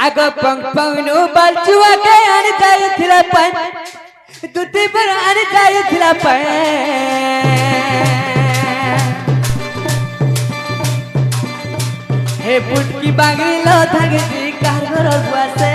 आगो पंगनु बलचुआ के आने जाए थिला पन दुती पर आने जाए थिला पन हे पुटकी बांगरी लो थागे दी कारगर बुआसे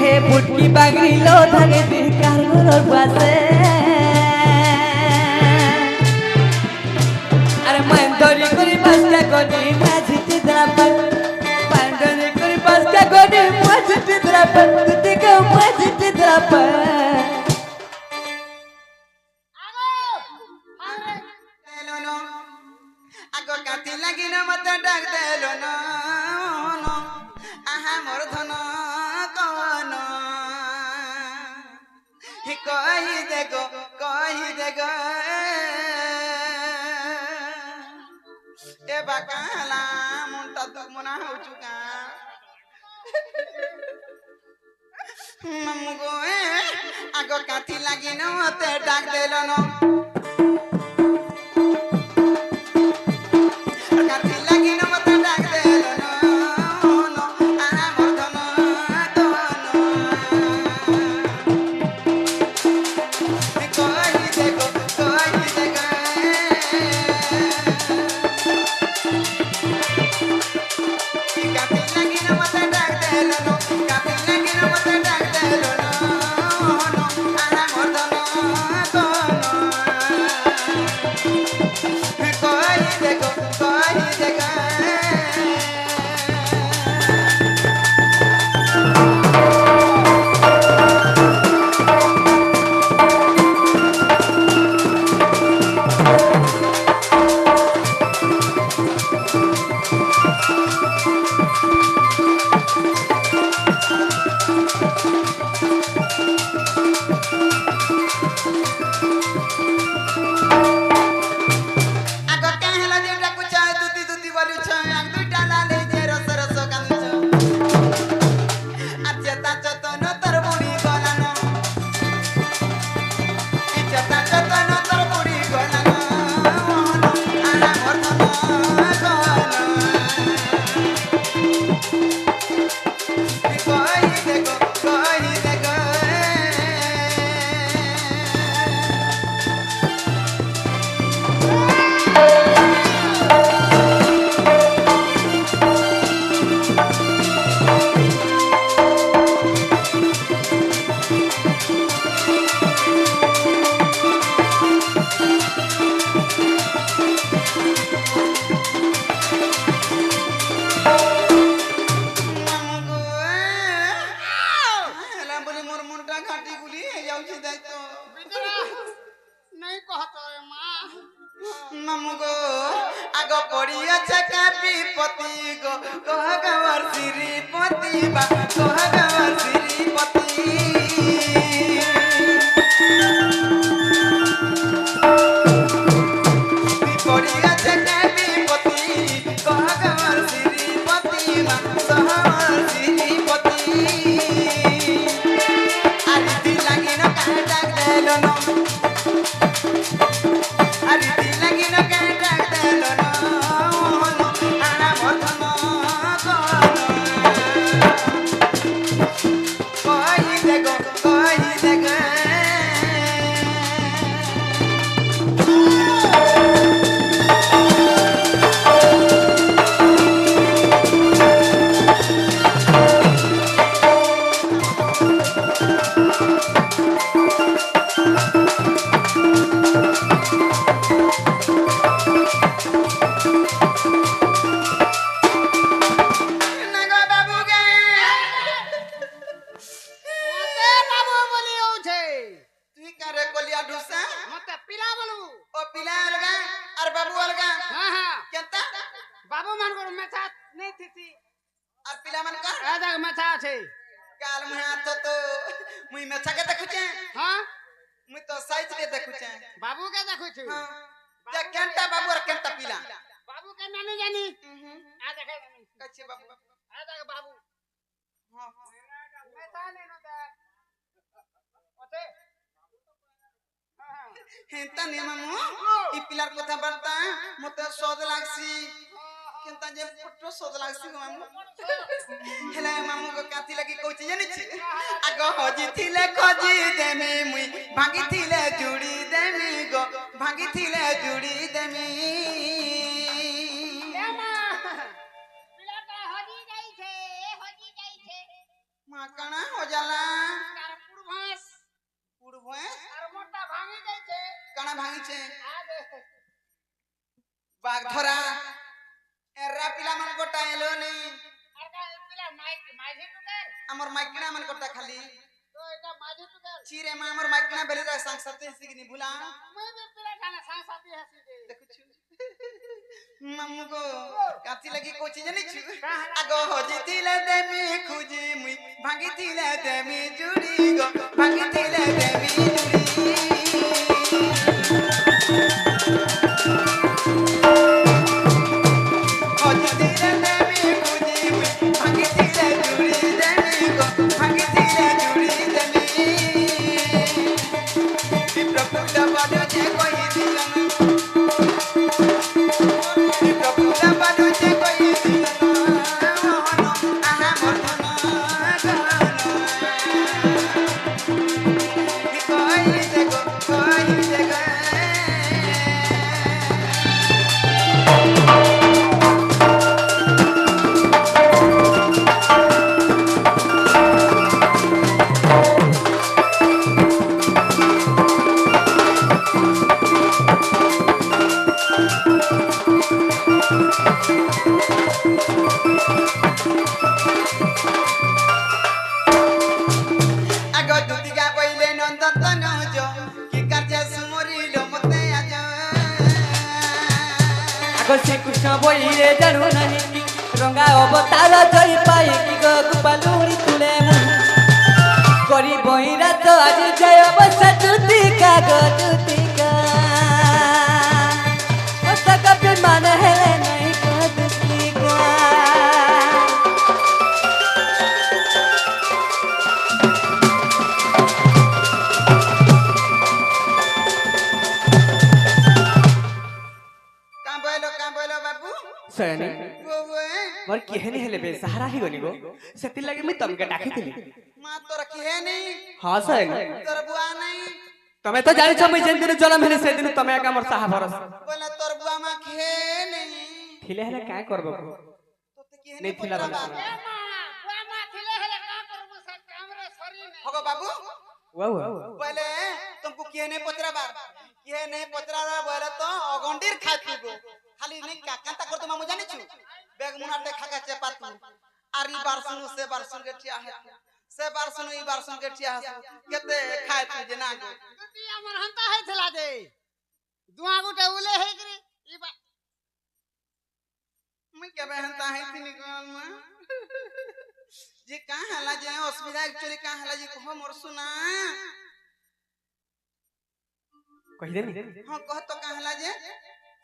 हे पुटकी बांगरी लो थागे दी कारगर बुआसे Pandori kuri paska kodi majiti drapan Pandori kuri paska kodi majiti drapan Kutika majiti drapan Ago kati lagi na mata dak delo no aha mor dhano kono hi kahi dego ए बाकाला मुंटा तक मना हो चुका मम्मगो आगो काठी लागी न मते डाक देलो न काठी लागी न मते डाक देलो न आहा मर्दन कहि देखो ममुगो आगो पड़िया छका पति गो कहगवर श्रीपति बा कहगवर श्रीपति पड़िया छका पति कहगवर श्रीपति बा कहगवर श्रीपति अरे दिल लगी न काहे डाक देलो न बाबू मान को मेथा नहीं थी और पिला मन का आधा मेथा छे काल में हाथ तो मुई मेथा के देखु छे हां मुई तो साइज के देखु छे बाबू के देखु छु हां ते केंटा बाबू और केंटा पिला बाबू के नानी जानी आ देखे कच्छे बाबू आ देख बाबू हां मेथा नहीं न दे ओते हां হেনতা নে মামু ই পিলার কথা বার্তা মতে সদ লাগছি কেনতা যে ফটো সদ লাগছি মামু হেলা মামু গো কাতি লাগি কইছি জানিছি আগ হজি থিলে খজি দেমি মুই ভাঙি থিলে জুড়ি দেমি গো ভাঙি থিলে জুড়ি দেমি মা কানা হজালা কানা ভাঙিছে বাঘ ধরা এরা পিলা মান গোটা এলো নেই আমার মাইকনা মান গোটা খালি চিরে মা আমার মাইকনা বেলে রা সাং সাথে সিগনি ভুলা দেখুছু মামু গো কাতি লাগি কোচি জানিছু আগো হজি দিলে দেমি খুজি মুই ভাঙি দিলে দেমি জুড়ি গো ভাঙি দিলে দেমি জুড়ি শ্রীকৃষ্ণ বইরে জানু নাহি কি রঙা অবতার জয় পাই কি গো গোপালুরি তুলে করি বইরা তো আজ জয় অবস্থা জুতিকা গো জুতিকা ওটা কবে মানে হেলে নাই গো জুতিকা सयनी मोर केहनी हेले बे सहारा ही गनी गो सेति लागे मैं तमके डाकिथिली मां तोर केहे नहीं हां सयनी तोर बुआ नहीं तमे तो जानि छ मैं जेन दिन जन्म हेले से दिन तमे का मोर साहा भरस बोला तोर बुआ मां केहे नहीं थिले हेले का करबो तो ते केहे नहीं थिला बुआ मां थिले हेले का करबो सब हमरे शरीर में होगो बाबू वाओ बोले तुमको केहे नहीं पचराबा केहे नहीं पचराबा बोले तो अगंडीर खातिबो खाली नहीं का कांता करतो मामू जानि छु बैग मुना देखा के चेपातू आरी बार सुनु से बार सुन के ठिया है से बार सुनु ई बार सुन के ठिया है केते खाय तू जे ना गो तुती हमर हंता है थला दे दुआ गुटे उले है करी ई बा मैं के हंता है तिनी गाल में जे का हला जे असुविधा एक्चुअली का हला जे कहो मोर सुना कहि देनी हां कह तो का हला जे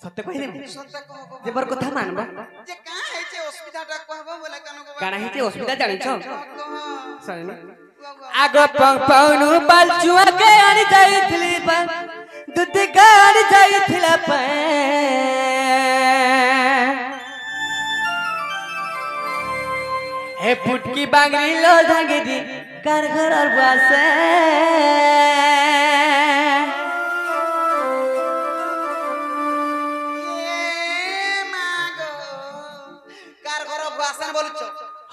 सत्य कहि देनी सत्य कहो जे बर कथा मानबा जे का है जे असुविधाटा कहबो बोले कानो को काना है जे असुविधा जानि छ सयनी कह आगो पाउनु बालचुआ के आनी जाईथली बा दूध गाड़ी जाईथला पा हे फुटकी बांगरी लो धागे दी कार घर और बासे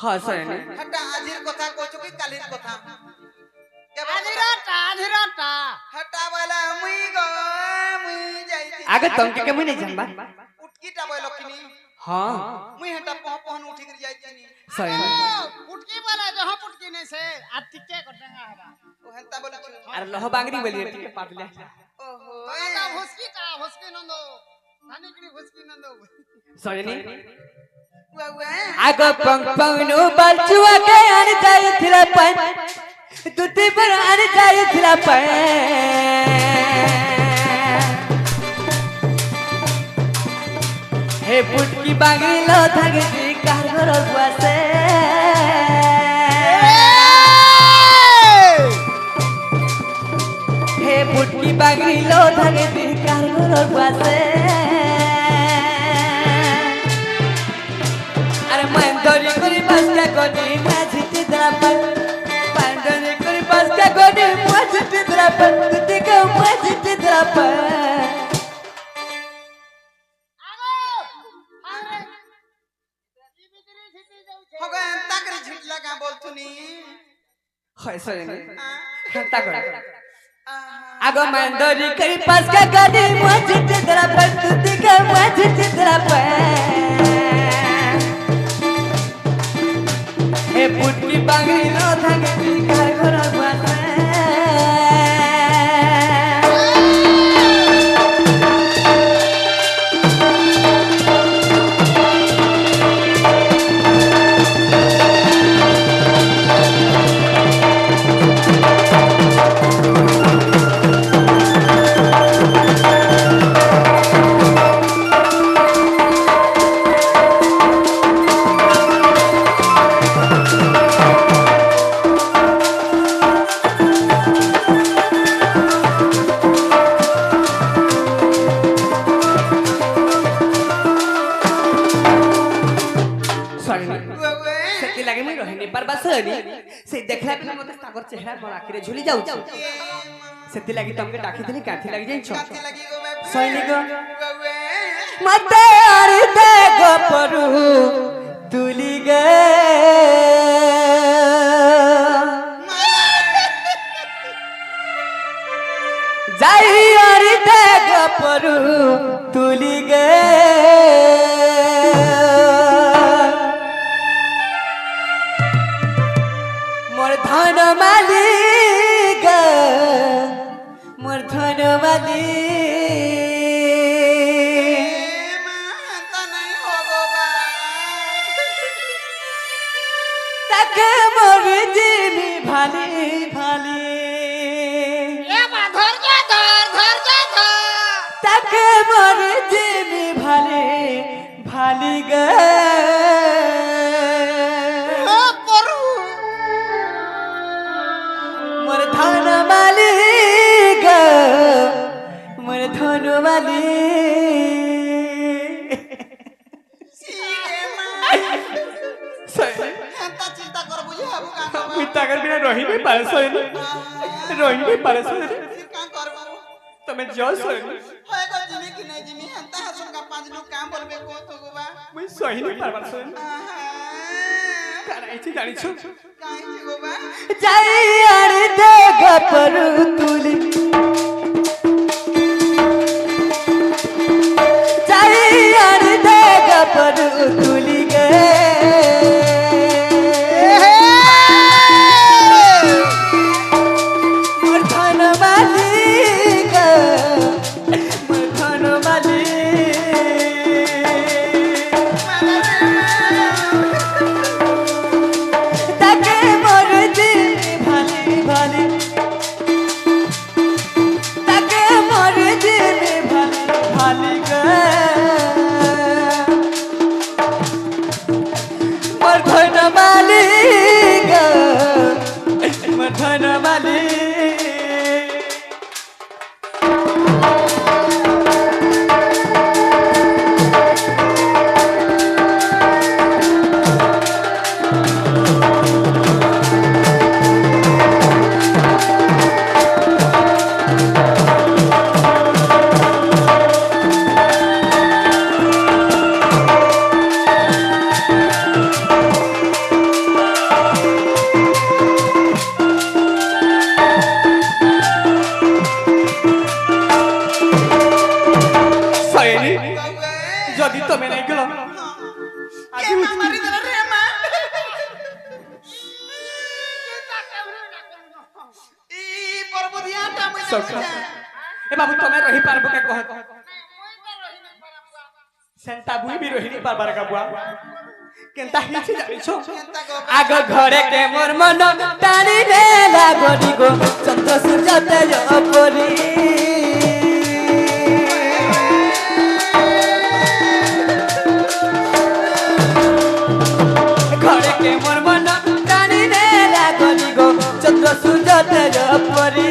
हाँ सयनी हटा आजिर कथा कोचो की कालिर कथा आधिराटा हटा वाला मुई जाई आगे तुमके के मुई नहीं जानबा उठकीटा बोलो किनी हां मुई हटा पहन उठी कर जाई किनी सयनी पुटकी बोले जो हम पुटकी नहीं से आ टिके कटेगा हरा ओ हंता बोलो छु अरे लहो बांगरी बोलिए ठीक है पाटले ओहो आजा भुसकी नंदो धानिकरी भुसकी नंदो सयनी वावा आगो पाउनु बालचुआ के आनी जाईथला पा दूध पर आनी जाईथला पा हे फुटकी बांगरी लो धागे दी कार घर बासे हे फुटकी পুটকি বাগড়ি লো থাকে বিকার ঘর পাশে আরে মান্দরি করি বাসটা গনি না ঝিটি দ্রাপন মান্দরি করি বাসটা গনি মা ঝিটি দ্রাপন তুই কে মা ঝিটি দ্রাপন হগো এন্তা করে ঝিটলা কা বলতুনি হয় সরে খাতা কর আগো মান্দরি করি বাসটা গনি মা ঝিটি দ্রাপন তুই কে মা ঝিটি দ্রাপন এ পুটকি বাগড়ি লো থাকে বিকার ঘর পাশে সেতি লাগে মুই রহিনি পারবা সনি সে দেখলা বিনা মতে তাগর চেহারা মোর আখিরে ঝুলি যাউছ সেতি লাগি তমকে ডাকি দিলি কাঠি লাগি যাইছ কাতি লাগি গো মে সৈনিক গবে মতে আরে দে গপরু তুলি গে যাই আরে দে গপরু তুলি গে মোর ধন মালিক মোর ধন মালিক মাতা নাই হগো বা তাকে মোর জিমি ভালি ভালি তাকে মোর জিমি ভালি ভালি গে মোর ধন মালিক মোর ধন মালিক সিগে মা এন্তা চিন্তা কর বুঝি হাবু কা তুই তাগর বিনা রহি নাই পারে সৈনি রহি নাই পারে সৈনি কা করবো তুমি যাও সৈনি হয় গো জিমি কি নাই জিমি এন্তা হাসুন কা পাঁচ লোক কাম বলবে কো তো গো বা মুই সহি নাই পারবা সৈনি কারাইছি জানিছো কাই জি গো বা যাই আরে দে গপরু তুলি যাই আরে দে গপরু তুলি গে মোর ধন মালিক মোর ধন মালিক তাকে মোর জিমি ভালি ভালি তাকে মোর জিমি ভালি ভালি গে মোর ধন মালিক মোর ধন মালিক সৈনি যদি তুমি নাই গেল কে মা মারি দিল রে মা ই পর্বদিয়াটা মই সকা এ বাবু তুমি রহি পারবো কে কহ সেন্তা বুই বি রহি নি পারবার কা বুয়া কেনতা হিছি জানিছো এন্তা গো আগ ঘরে কে মোর মন টানি রে লাগরি গো চন্দ্র সূর্য তেজ পরি ঘরে কে মোর মন টানি রে লাগরি গো চন্দ্র সূর্য তেজ পরি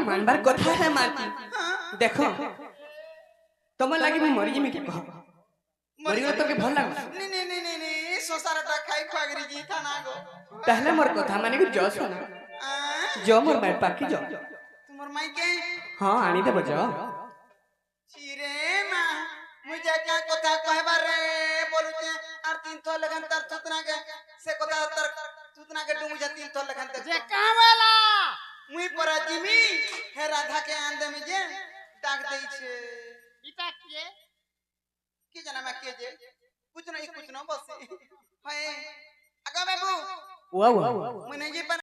मानबार कथा है मानती देखो तुम लगी मैं मरी जिमी के कह मरी गले तो के भल लागो नी नी नी नी नी सोसारटा खाई खागरी जी था ना गो पहले मोर कथा माने कि जो सुना जो मोर मार पाकी जो तुम्हार माई के हां आनी दे बजो चिरे मां मुझे क्या कथा कहबा रे बोलु जे आर 3 तो लगन तर सुतना के से कथा तर सुतना के डू मुझे 3 तो लगन तर जे कावेला मुई पर जिमी हे राधा के आंदे में जे डाक देई छे इता के की जना मैं के जे कुछ न बस है आगा बाबू वाह वाह मुई नहीं जे